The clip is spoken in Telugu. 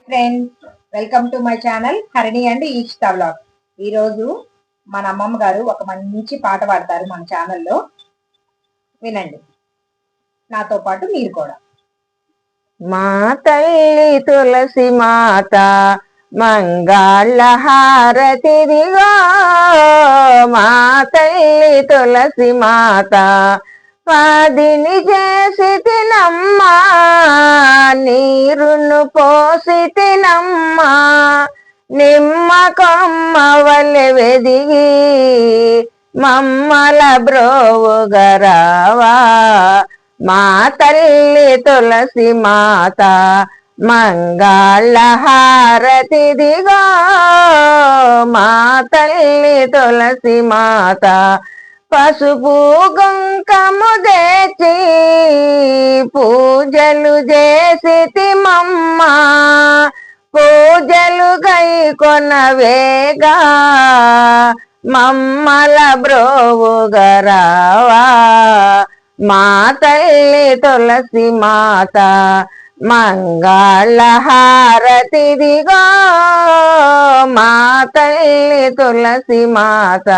Friends, welcome to my channel Harini and Ikshita vlog. ఈరోజు మన అమ్మమ్మ గారు ఒక మంచి పాట పాడతారు మన ఛానల్లో. వినండి, నాతో పాటు మీరు కూడా. మా తల్లి తులసి మాత మంగళ హారతిదిగో, మా తల్లి తులసి మాత పాదిని చేసి తినమ్మా, నీరును పోసి తినమ్మా, నిమ్మ కొమ్మ వలె వెదిగి మమ్మల బ్రోవుగరావా, మా తల్లి తులసి మాత మంగళ హారతిదిగో, మా తల్లి తులసి మాత పసుపు కుంకము తెచ్చి పూజలు చేసి తిమమ్మ, పూజలు గై కొనవేగా మమ్మల బ్రోవుగరావా, మా తల్లి తులసి మాత మంగళ హారతిదిగో, మా తల్లి తులసి మాత.